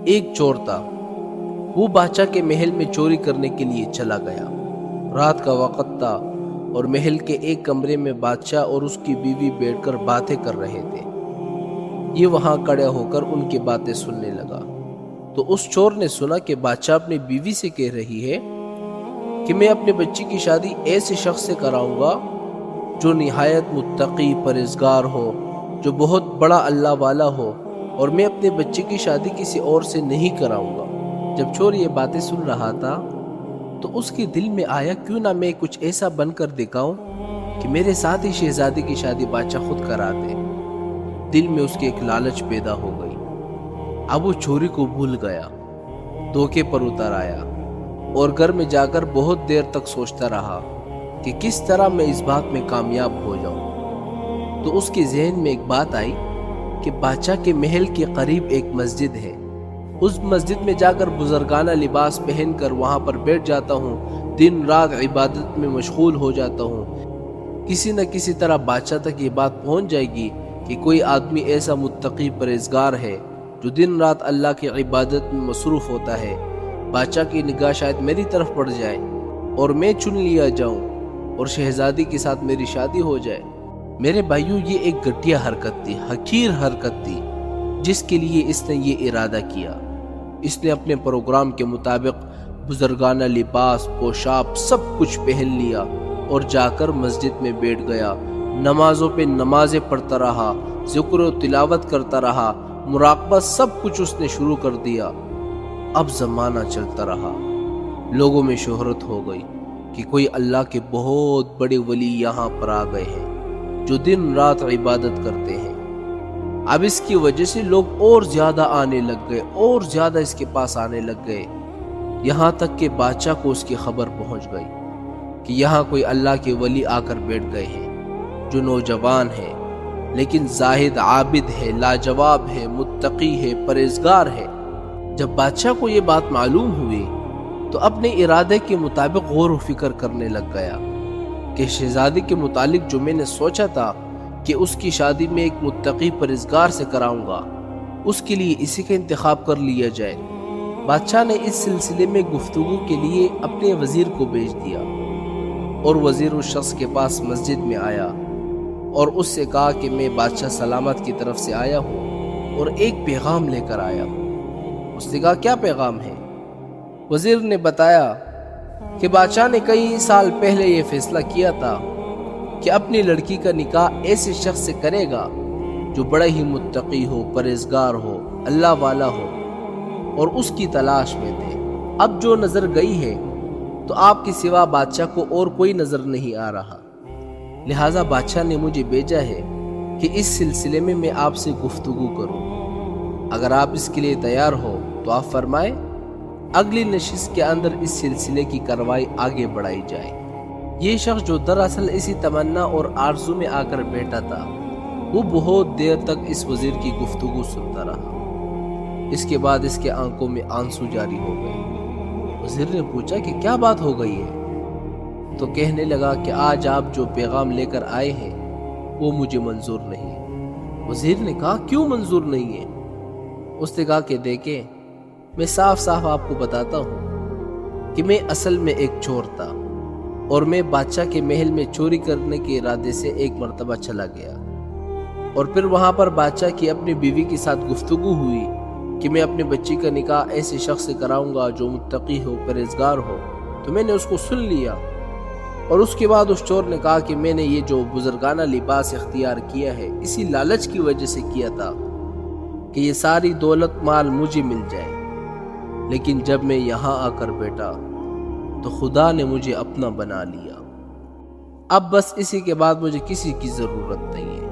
ایک چور تھا، وہ بادشاہ کے محل میں چوری کرنے کے لیے چلا گیا۔ رات کا وقت تھا اور محل کے ایک کمرے میں بادشاہ اور اس کی بیوی بیٹھ کر باتیں کر رہے تھے۔ یہ وہاں کھڑا ہو کر ان کی باتیں سننے لگا تو اس چور نے سنا کہ بادشاہ اپنی بیوی سے کہہ رہی ہے کہ میں اپنے بچی کی شادی ایسے شخص سے کراؤں گا جو نہایت متقی پرہیزگار ہو، جو بہت بڑا اللہ والا ہو، اور میں اپنے بچے کی شادی کسی اور سے نہیں کراؤں گا۔ جب چور یہ باتیں سن رہا تھا تو اس کے دل میں آیا کیوں نہ میں کچھ ایسا بن کر دکھاؤں کہ میرے ساتھ ہی شہزادی کی شادی بادشاہ خود کرا دے۔ دل میں اس کے ایک لالچ پیدا ہو گئی۔ اب وہ چوری کو بھول گیا، دھوکے پر اتر آیا اور گھر میں جا کر بہت دیر تک سوچتا رہا کہ کس طرح میں اس بات میں کامیاب ہو جاؤں۔ تو اس کے ذہن میں ایک بات آئی کہ بادشاہ کے محل کے قریب ایک مسجد ہے، اس مسجد میں جا کر بزرگانہ لباس پہن کر وہاں پر بیٹھ جاتا ہوں، دن رات عبادت میں مشغول ہو جاتا ہوں۔ کسی نہ کسی طرح بادشاہ تک یہ بات پہنچ جائے گی کہ کوئی آدمی ایسا متقی پرہیزگار ہے جو دن رات اللہ کی عبادت میں مصروف ہوتا ہے۔ بادشاہ کی نگاہ شاید میری طرف پڑ جائے اور میں چن لیا جاؤں اور شہزادی کے ساتھ میری شادی ہو جائے۔ میرے بھائیوں، یہ ایک گھٹیا حرکت تھی، حقیر حرکت تھی جس کے لیے اس نے یہ ارادہ کیا۔ اس نے اپنے پروگرام کے مطابق بزرگانہ لباس، پوشاک سب کچھ پہن لیا اور جا کر مسجد میں بیٹھ گیا۔ نمازوں پہ نمازیں پڑھتا رہا، ذکر و تلاوت کرتا رہا، مراقبہ سب کچھ اس نے شروع کر دیا۔ اب زمانہ چلتا رہا، لوگوں میں شہرت ہو گئی کہ کوئی اللہ کے بہت بڑے ولی یہاں پر آ گئے ہیں جو دن رات عبادت کرتے ہیں۔ اب اس کی وجہ سے لوگ اور زیادہ آنے لگ گئے، اور زیادہ اس کے پاس آنے لگ گئے، یہاں تک کہ بادشاہ کو اس کی خبر پہنچ گئی کہ یہاں کوئی اللہ کے ولی آ کر بیٹھ گئے ہیں جو نوجوان ہے لیکن زاہد عابد ہے، لاجواب ہے، متقی ہے، پرہیزگار ہے۔ جب بادشاہ کو یہ بات معلوم ہوئی تو اپنے ارادے کے مطابق غور و فکر کرنے لگ گیا کہ شہزادی کے متعلق جو میں نے سوچا تھا کہ اس کی شادی میں ایک متقی پرہیزگار سے کراؤں گا، اس کے لیے اسی کا انتخاب کر لیا جائے۔ بادشاہ نے اس سلسلے میں گفتگو کے لیے اپنے وزیر کو بھیج دیا اور وزیر اس شخص کے پاس مسجد میں آیا اور اس سے کہا کہ میں بادشاہ سلامت کی طرف سے آیا ہوں اور ایک پیغام لے کر آیا ہوں۔ اس نے کہا کیا پیغام ہے؟ وزیر نے بتایا کہ بادشاہ نے کئی سال پہلے یہ فیصلہ کیا تھا کہ اپنی لڑکی کا نکاح ایسے شخص سے کرے گا جو بڑا ہی متقی ہو، پرہیزگار ہو، اللہ والا ہو، اور اس کی تلاش میں تھے۔ اب جو نظر گئی ہے تو آپ کے سوا بادشاہ کو اور کوئی نظر نہیں آ رہا، لہٰذا بادشاہ نے مجھے بھیجا ہے کہ اس سلسلے میں آپ سے گفتگو کروں۔ اگر آپ اس کے لیے تیار ہو تو آپ فرمائیں، اگلی نشست کے اندر اس سلسلے کی کارروائی آگے بڑھائی جائے۔ یہ شخص جو دراصل اسی تمنا اور آرزو میں آ کر بیٹھا تھا، وہ بہت دیر تک اس وزیر کی گفتگو سنتا رہا۔ اس کے بعد اس کے آنکھوں میں آنسو جاری ہو گئے۔ وزیر نے پوچھا کہ کیا بات ہو گئی ہے؟ تو کہنے لگا کہ آج آپ جو پیغام لے کر آئے ہیں وہ مجھے منظور نہیں۔ وزیر نے کہا کیوں منظور نہیں ہے؟ اس نے کہا کہ دیکھیں، میں صاف صاف آپ کو بتاتا ہوں کہ میں اصل میں ایک چور تھا اور میں بادشاہ کے محل میں چوری کرنے کے ارادے سے ایک مرتبہ چلا گیا، اور پھر وہاں پر بادشاہ کی اپنی بیوی کے ساتھ گفتگو ہوئی کہ میں اپنے بچی کا نکاح ایسے شخص سے کراؤں گا جو متقی ہو، پرہیزگار ہو، تو میں نے اس کو سن لیا۔ اور اس کے بعد اس چور نے کہا کہ میں نے یہ جو بزرگانہ لباس اختیار کیا ہے اسی لالچ کی وجہ سے کیا تھا کہ یہ ساری دولت مال مجھے مل جائے، لیکن جب میں یہاں آ کر بیٹھا تو خدا نے مجھے اپنا بنا لیا۔ اب بس اسی کے بعد مجھے کسی کی ضرورت نہیں ہے۔